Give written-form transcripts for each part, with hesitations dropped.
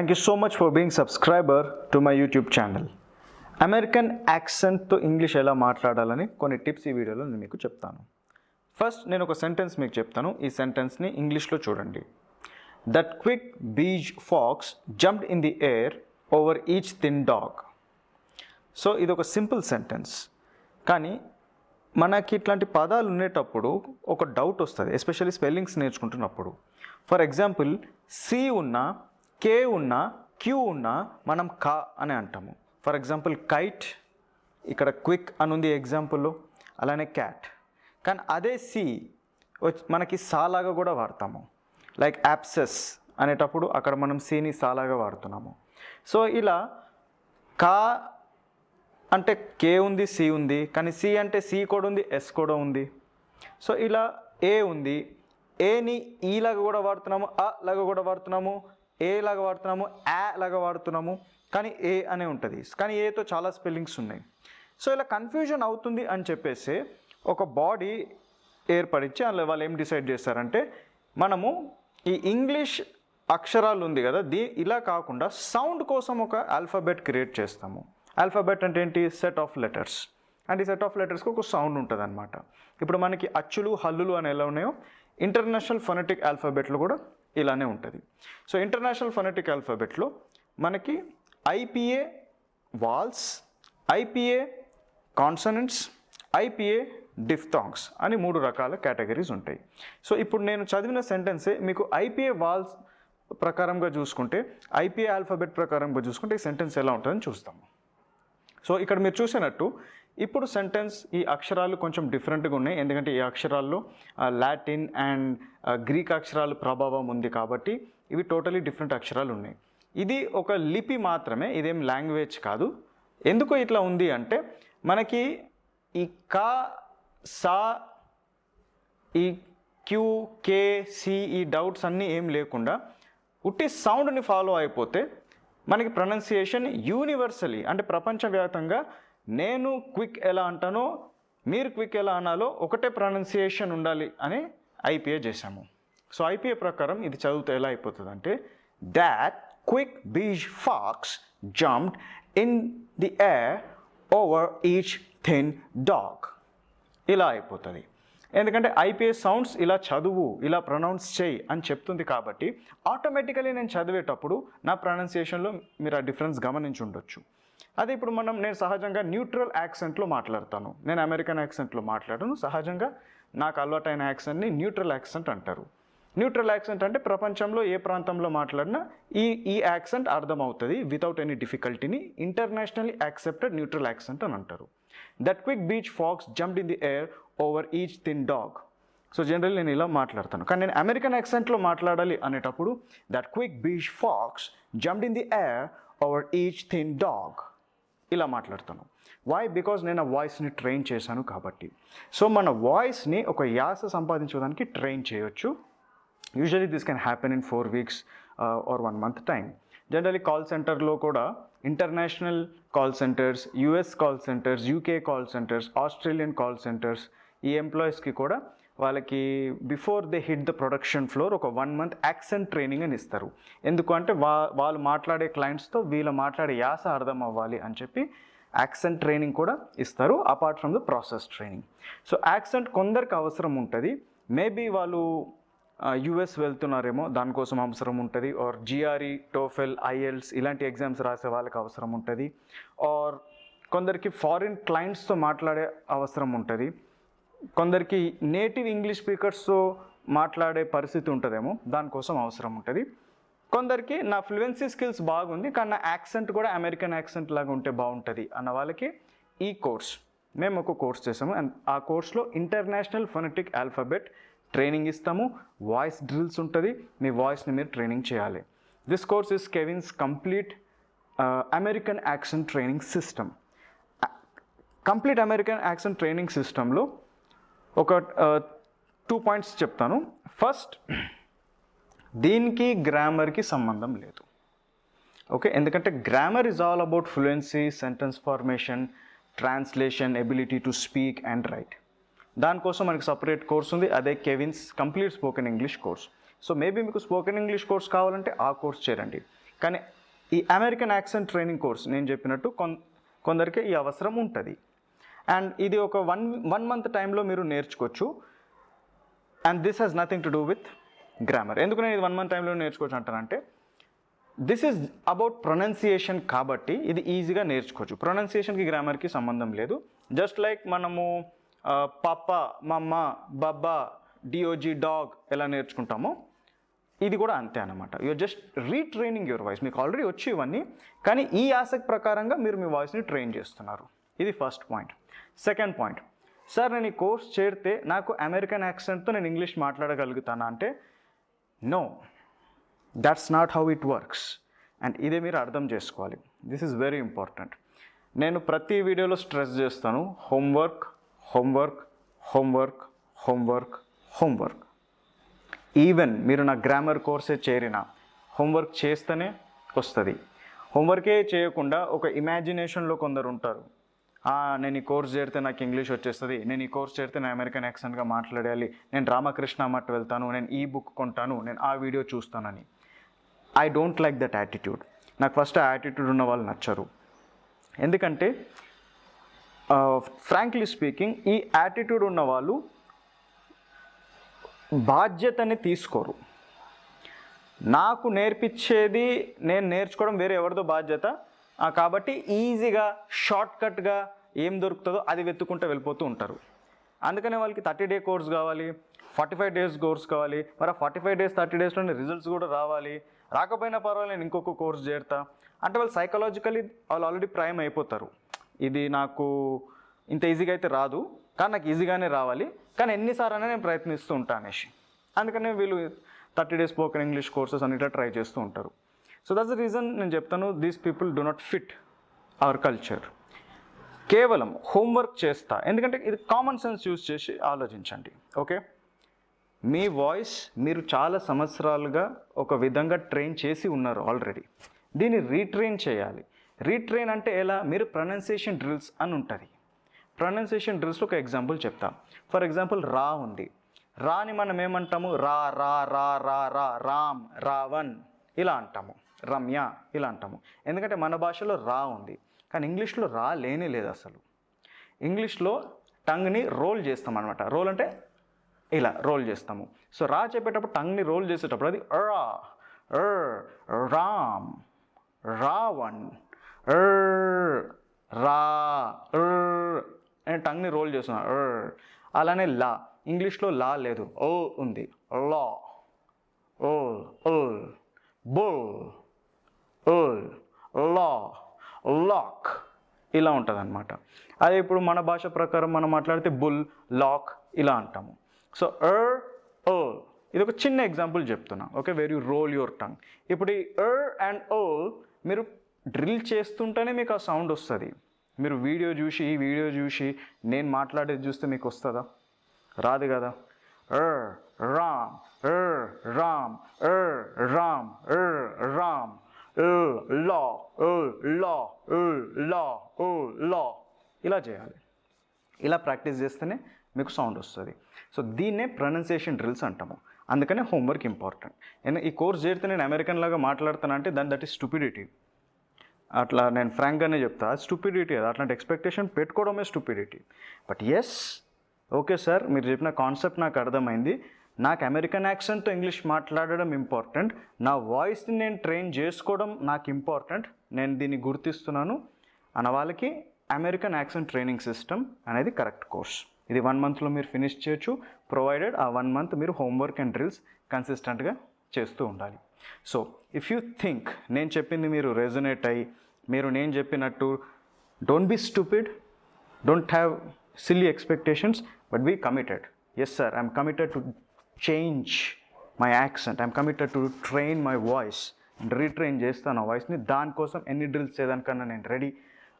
Thank you so much for being subscriber to my YouTube channel. American యాక్సెంట్తో English ఎలా మాట్లాడాలని కొన్ని tips ఈ వీడియోలో నేను మీకు చెప్తాను. ఫస్ట్ నేను ఒక సెంటెన్స్ మీకు చెప్తాను. ఈ సెంటెన్స్ని ఇంగ్లీష్లో చూడండి. That quick beige fox jumped in the air over each thin dog. So ఇది ఒక సింపుల్ సెంటెన్స్, కానీ మనకి ఇట్లాంటి పదాలు ఉండేటప్పుడు ఒక డౌట్ వస్తుంది, ఎస్పెషల్లీ స్పెల్లింగ్స్ నేర్చుకుంటున్నప్పుడు. ఫర్ ఎగ్జాంపుల్ సి ఉన్నా, కే ఉన్నా, క్యూ ఉన్నా మనం కా అని అంటాము. ఫర్ ఎగ్జాంపుల్ కైట్, ఇక్కడ క్విక్ అని ఉంది ఎగ్జాంపుల్లో, అలానే క్యాట్. కానీ అదే సి మనకి సాలాగా కూడా వాడతాము. లైక్ యాప్సెస్ అనేటప్పుడు అక్కడ మనం సిని సాలాగా వాడుతున్నాము. సో ఇలా కా అంటే కే ఉంది, సి ఉంది, కానీ సి అంటే సి కూడా ఉంది, ఎస్ కూడా ఉంది. సో ఇలా ఏ ఉంది, ఏని ఈ లాగా కూడా వాడుతున్నాము, అ లాగా కూడా వాడుతున్నాము, ఏ లాగా వాడుతున్నాము, ఆ లాగా వాడుతున్నాము, కానీ ఏ అనే ఉంటుంది. కానీ ఏతో చాలా స్పెల్లింగ్స్ ఉన్నాయి. సో ఇలా కన్ఫ్యూజన్ అవుతుంది అని చెప్పేసి ఒక బాడీ ఏర్పడించి అందులో వాళ్ళు ఏం డిసైడ్ చేస్తారంటే, మనము ఈ ఇంగ్లీష్ అక్షరాలు ఉంది కదా, ఇలా కాకుండా సౌండ్ కోసం ఒక ఆల్ఫాబెట్ క్రియేట్ చేస్తాము. ఆల్ఫాబెట్ అంటే ఏంటి? Set of letters. అండ్ ఈ సెట్ ఆఫ్ లెటర్స్కి ఒక సౌండ్ ఉంటుంది అనమాట. ఇప్పుడు మనకి అచ్చులు, హల్లులు అని ఎలా ఉన్నాయో, ఇంటర్నేషనల్ ఫొనెటిక్ ఆల్ఫాబెట్లో కూడా ఇలానే ఉంటుంది. సో ఇంటర్నేషనల్ ఫొనెటిక్ ఆల్ఫాబెట్లో మనకి IPA vowels, IPA consonants, IPA diphthongs అని 3 రకాల కేటగిరీస్ ఉంటాయి. సో ఇప్పుడు నేను చదివిన సెంటెన్సే మీకు IPA వాల్స్ ప్రకారంగా చూసుకుంటే, IPA ఆల్ఫాబెట్ ప్రకారంగా చూసుకుంటే ఈ సెంటెన్స్ ఎలా ఉంటుందని చూస్తాము. సో ఇక్కడ మీరు చూసినట్టు ఇప్పుడు సెంటెన్స్ ఈ అక్షరాలు కొంచెం డిఫరెంట్గా ఉన్నాయి, ఎందుకంటే ఈ అక్షరాల్లో లాటిన్ అండ్ గ్రీక్ అక్షరాలు ప్రభావం ఉంది కాబట్టి ఇవి టోటలీ డిఫరెంట్ అక్షరాలు ఉన్నాయి. ఇది ఒక లిపి మాత్రమే, ఇదేం లాంగ్వేజ్ కాదు. ఎందుకు ఇట్లా ఉంది అంటే, మనకి ఈ కా, సా, ఈ క్యూ, కే, సి ఈ డౌట్స్ అన్నీ ఏం లేకుండా ఉట్టి సౌండ్ని ఫాలో అయిపోతే మనకి ప్రొనౌన్సియేషన్ యూనివర్సలీ అంటే ప్రపంచవ్యాప్తంగా నేను క్విక్ ఎలా అంటానో మీరు క్విక్ ఎలా అనాలో ఒకటే ప్రొనౌన్సియేషన్ ఉండాలి అని IPA చేశాము. సో IPA ప్రకారం ఇది చదివితే ఎలా అయిపోతుంది అంటే, that quick beige fox jumped in the air over each thin dog. ఇలా అయిపోతుంది. ఎందుకంటే IPA సౌండ్స్ ఇలా చదువు, ఇలా ప్రొనౌన్స్ చేయి అని చెప్తుంది కాబట్టి ఆటోమేటికలీ నేను చదివేటప్పుడు నా ప్రొనౌన్సియేషన్లో మీరు ఆ డిఫరెన్స్ గమనించి ఉండొచ్చు. అదే ఇప్పుడు నేను సహజంగా న్యూట్రల్ యాక్సెంట్లో మాట్లాడతాను, నేను అమెరికన్ యాక్సెంట్లో మాట్లాడను. సహజంగా నాకు అలవాటైన యాక్సెంట్ని న్యూట్రల్ యాక్సెంట్ అంటారు. న్యూట్రల్ యాక్సెంట్ అంటే ప్రపంచంలో ఏ ప్రాంతంలో మాట్లాడినా ఈ యాక్సెంట్ అర్థమవుతుంది వితౌట్ ఎనీ డిఫికల్టీని. ఇంటర్నేషనల్లీ యాక్సెప్టెడ్ న్యూట్రల్ యాక్సెంట్ అని అంటారు. That quick beach fox jumped in the air over each thin dog. So general నేను ఇలా మాట్లాడతాను, కానీ నేను అమెరికన్ యాక్సెంట్లో మాట్లాడాలి అనేటప్పుడు that quick beach fox jumped in the air over each thin dog ఇలా మాట్లాడతాను. వై? బికాజ్ నేను ఆ వాయిస్ని ట్రైన్ చేశాను కాబట్టి. సో మన వాయిస్ని ఒక యాస సంపాదించడానికి ట్రైన్ చేయొచ్చు. Usually this can happen in 4 weeks or 1 month time. Generally call సెంటర్లో కూడా international call centres, US call centres, UK call centres, Australian call centres, ఈ ఎంప్లాయీస్కి కూడా వాళ్ళకి before they hit the production floor ఒక 1 month యాక్సెంట్ ట్రైనింగ్ అని ఇస్తారు. ఎందుకు అంటే వాళ్ళు మాట్లాడే క్లయింట్స్తో వీళ్ళు మాట్లాడే యాస అర్థం అవ్వాలి అని చెప్పి యాక్సెంట్ ట్రైనింగ్ కూడా ఇస్తారు, apart from the process training. So accent కొందరికి అవసరం ఉంటుంది. మేబీ వాళ్ళు US వెళ్తున్నారేమో, దానికోసం అవసరం ఉంటుంది. ఆర్ GRE, TOEFL, IELTS ఇలాంటి ఎగ్జామ్స్ రాసే వాళ్ళకి అవసరం ఉంటుంది. ఆర్ కొందరికి ఫారిన్ క్లయింట్స్తో మాట్లాడే అవసరం ఉంటుంది. కొందరికి నేటివ్ ఇంగ్లీష్ స్పీకర్స్తో మాట్లాడే పరిస్థితి ఉంటుందేమో, దానికోసం అవసరం ఉంటుంది. కొందరికి నా ఫ్లూయెన్సీ స్కిల్స్ బాగుంది, కానీ నా యాక్సెంట్ కూడా అమెరికన్ యాక్సెంట్ లాగా ఉంటే బాగుంటుంది అన్న వాళ్ళకి ఈ కోర్స్, మేము ఒక కోర్స్ చేసాము. అండ్ ఆ కోర్స్లో ఇంటర్నేషనల్ ఫొనెటిక్ ఆల్ఫాబెట్ ట్రైనింగ్ ఇస్తాము, వాయిస్ డ్రిల్స్ ఉంటుంది, మీ వాయిస్ని మీరు ట్రైనింగ్ చేయాలి. This course is Kevin's complete American accent training system. Complete American accent training సిస్టంలో ఒక 2 points చెప్తాను. ఫస్ట్, దీనికి గ్రామర్కి సంబంధం లేదు. ఓకే, ఎందుకంటే grammar is all about fluency, sentence formation, translation, ability to speak and right. దానికోసం మనకి సపరేట్ కోర్స్ ఉంది, అదే Kevin's complete spoken English course. So maybe మీకు స్పోకెన్ ఇంగ్లీష్ కోర్స్ కావాలంటే ఆ కోర్స్ చేరండి. కానీ ఈ అమెరికన్ యాక్సెంట్ ట్రైనింగ్ కోర్స్ నేను చెప్పినట్టు కొందరికి ఈ అవసరం ఉంటుంది. అండ్ ఇది ఒక వన్ మంత్ టైంలో మీరు నేర్చుకోవచ్చు. And this has nothing to do with grammar. ఎందుకు నేను ఇది 1 మంత్ టైంలో నేర్చుకోవచ్చు అంటానంటే, దిస్ ఈజ్ అబౌట్ ప్రొనౌన్సియేషన్ కాబట్టి ఇది ఈజీగా నేర్చుకోవచ్చు. ప్రొనౌన్సియేషన్కి గ్రామర్కి సంబంధం లేదు. జస్ట్ లైక్ మనము పాప, మమ్మ, బబ్బా, డిఓజీ, డాగ్ ఎలా నేర్చుకుంటామో ఇది కూడా అంతే అనమాట. You're just retraining your voice. మీకు ఆల్రెడీ వచ్చి ఇవన్నీ, కానీ ఈ ఆసక్తి ప్రకారంగా మీరు మీ వాయిస్ని ట్రైన్ చేస్తున్నారు. ఇది first point. Second point, sir నేను ఈ కోర్స్ చేరితే నాకు అమెరికన్ యాక్సెంట్తో నేను ఇంగ్లీష్ మాట్లాడగలుగుతానా అంటే, no, that's not how it works. And ఇదే మీరు అర్థం చేసుకోవాలి. This is very important. నేను ప్రతి వీడియోలో స్ట్రెస్ చేస్తాను, homework, homework, homework, homework, homework. Even మీరు నా గ్రామర్ కోర్సే చేరిన హోంవర్క్ చేస్తేనే వస్తుంది. హోంవర్కే చేయకుండా ఒక ఇమాజినేషన్లో కొందరు ఉంటారు, నేను ఈ కోర్స్ చేరితే నాకు ఇంగ్లీష్ వచ్చేస్తుంది, నేను ఈ కోర్స్ చేరితే నేను అమెరికన్ యాక్సెంట్గా మాట్లాడాలి, నేను రామకృష్ణ మట్ వెళ్తాను, నేను ఈ బుక్ కొంటాను, నేను ఆ వీడియో చూస్తానని. I don't like that attitude. నాకు ఫస్ట్ ఆ యాటిట్యూడ్ ఉన్న వాళ్ళు నచ్చరు. ఎందుకంటే ఫ్రాంక్లీ స్పీకింగ్, ఈ యాటిట్యూడ్ ఉన్న వాళ్ళు బాధ్యతని తీసుకోరు. నాకు నేర్పించేది నేను నేర్చుకోవడం వేరే ఎవరిదో బాధ్యత, కాబట్టి ఈజీగా షార్ట్కట్గా ఏం దొరుకుతుందో అది వెతుక్కుంటూ వెళ్ళిపోతూ ఉంటారు. అందుకనే వాళ్ళకి 30 day కోర్స్ కావాలి, 45 days కోర్స్ కావాలి. మరి 45 days 30 daysలోనే రిజల్ట్స్ కూడా రావాలి. రాకపోయినా పర్వాలేదు, నేను ఇంకొక కోర్స్ చేరుతా అంటే వాళ్ళు సైకలాజికలీ వాళ్ళు ఆల్రెడీ ప్రైమ్ అయిపోతారు. ఇది నాకు ఇంత ఈజీగా అయితే రాదు, కానీ నాకు ఈజీగానే రావాలి, కానీ ఎన్నిసార్లు నేను ప్రయత్నిస్తూ ఉంటాను అనేసి. అందుకనే వీళ్ళు 30 days స్పోకెన్ ఇంగ్లీష్ కోర్సెస్ అన్నిట్లా ట్రై చేస్తూ ఉంటారు. సో దట్స్ ద రీజన్ నేను చెప్తాను, these people do not fit our culture. కేవలం హోంవర్క్ చేస్తా, ఎందుకంటే ఇది కామన్ సెన్స్ యూజ్ చేసి ఆలోచించండి. ఓకే, మీ వాయిస్ మీరు చాలా సంవత్సరాలుగా ఒక విధంగా ట్రైన్ చేసి ఉన్నారు ఆల్రెడీ. దీన్ని రీట్రైన్ చేయాలి. రీట్రైన్ అంటే ఎలా? మీరు ప్రొనౌన్సియేషన్ డ్రిల్స్ అని ఉంటుంది. ప్రొనౌన్సియేషన్ డ్రిల్స్లో ఒక ఎగ్జాంపుల్ చెప్తా. ఫర్ ఎగ్జాంపుల్ రా ఉంది. రాని మనం ఏమంటాము? రా రా రా రా రా, రామ్, రావణ్ ఇలా అంటాము, రమ్య ఇలా అంటాము. ఎందుకంటే మన భాషలో రా ఉంది, కానీ ఇంగ్లీష్లో రా లేనే లేదు అసలు. ఇంగ్లీష్లో టంగ్ని రోల్ చేస్తాం అనమాట. రోల్ అంటే ఇలా రోల్ చేస్తాము. సో రా చెప్పేటప్పుడు టంగ్ని రోల్ చేసేటప్పుడు అది రా, రామ్, రావణ్, రా అని టంగ్ని రోల్ చేస్తున్నా. అలానే లా, ఇంగ్లీష్లో లా లేదు, ఓ ఉంది. లా, ఓ, బుల్, లా, లాక్ ఇలా ఉంటుంది అనమాట. అదే ఇప్పుడు మన భాష ప్రకారం మనం మాట్లాడితే బుల్, లాక్ ఇలా అంటాము. సో ఇది ఒక చిన్న ఎగ్జాంపుల్ చెప్తున్నా. Okay, where you roll your tongue. ఇప్పుడు ఈ అండ్ మీరు డ్రిల్ చేస్తుంటేనే మీకు ఆ సౌండ్ వస్తుంది. మీరు ఈ వీడియో చూసి నేను మాట్లాడేది చూస్తే మీకు వస్తుందా? రాదు కదా. రామ్, రామ్, రామ్, రామ్, లా, లా, లా, లా ఇలా చేయాలి. ఇలా ప్రాక్టీస్ చేస్తేనే మీకు సౌండ్ వస్తుంది. సో దీన్నే ప్రొనౌన్సియేషన్ డ్రిల్స్ అంటాము. అందుకనే హోంవర్క్ ఇంపార్టెంట్. ఈ కోర్స్ చేరితే నేను అమెరికన్ లాగా మాట్లాడుతానంటే దట్ ఈస్ స్టూపిడిటీ. అట్లా నేను ఫ్రాంక్గానే చెప్తా, స్టూపిడిటీ. అది అట్లాంటి ఎక్స్పెక్టేషన్ పెట్టుకోవడమే stupidity. But yes, okay sir, మీరు చెప్పిన కాన్సెప్ట్ నాకు అర్థమైంది. నాకు అమెరికన్ యాక్సెంట్తో ఇంగ్లీష్ మాట్లాడడం ఇంపార్టెంట్, నా వాయిస్ని నేను ట్రైన్ చేసుకోవడం నాకు ఇంపార్టెంట్, నేను దీన్ని గుర్తిస్తున్నాను అన్న వాళ్ళకి అమెరికన్ యాక్సెంట్ ట్రైనింగ్ సిస్టమ్ అనేది కరెక్ట్ కోర్స్. ఇది 1 monthలో మీరు ఫినిష్ చేయొచ్చు, ప్రొవైడెడ్ ఆ 1 month మీరు హోంవర్క్ అండ్ డ్రిల్స్ కన్సిస్టెంట్గా చేస్తూ ఉండాలి. సో ఇఫ్ యూ థింక్ నేను చెప్పింది మీరు రెజొనేట్ అయ్యి నేను చెప్పినట్టు, don't be stupid, don't have silly expectations, but be committed. Yes sir, I'm committed to change my accent, I'm committed to train my voice and retrain చేస్తాను ఆ వాయిస్ని. దానికోసం ఎన్ని డ్రిల్స్ చేయడానికన్నా నేను రెడీ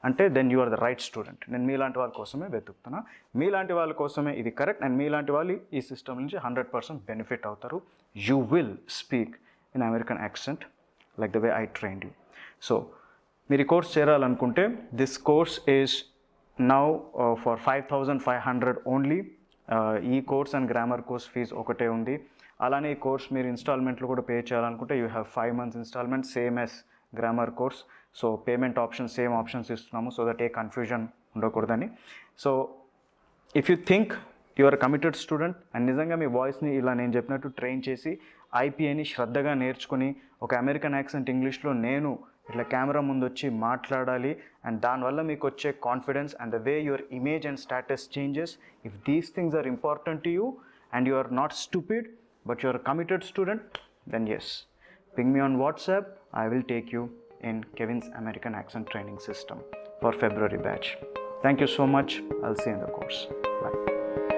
అంటే then you are the right student. నేను మీలాంటి వాళ్ళ కోసమే వెతుకుతున్నా, మీలాంటి వాళ్ళ కోసమే ఇది కరెక్ట్. అండ్ మీలాంటి వాళ్ళు ఈ సిస్టమ్ నుంచి 100% బెనిఫిట్ అవుతారు. You will speak in American accent like the way I trained you. So మీరు ఈ కోర్స్ చేరాలనుకుంటే this course is now for 5,500 only. ఈ course and grammar course fees ఒకటే ఉంది. అలానే ఈ కోర్స్ మీరు ఇన్స్టాల్మెంట్లు కూడా పే చేయాలనుకుంటే you have 5 months installment same as grammar course. So payment options same options ఇస్తున్నాము సో దట్ ఏ కన్ఫ్యూజన్ ఉండకూడదని. So if you think your committed student and నిజంగా మీ వాయిస్ని ఇలా నేను చెప్పినట్టు ట్రైన్ చేసి ఐపీఏని శ్రద్ధగా నేర్చుకుని ఒక అమెరికన్ యాక్సెంట్ ఇంగ్లీష్లో నేను ఇట్లా కెమెరా ముందు వచ్చి మాట్లాడాలి అండ్ దానివల్ల మీకు వచ్చే confidence and the way your image and status changes, if these things are important to you and you are not stupid but you are a committed student, then yes, ping me on WhatsApp. I will take you in Kevin's American Accent Training System for February batch. Thank you so much. I'll see you in the course. Bye.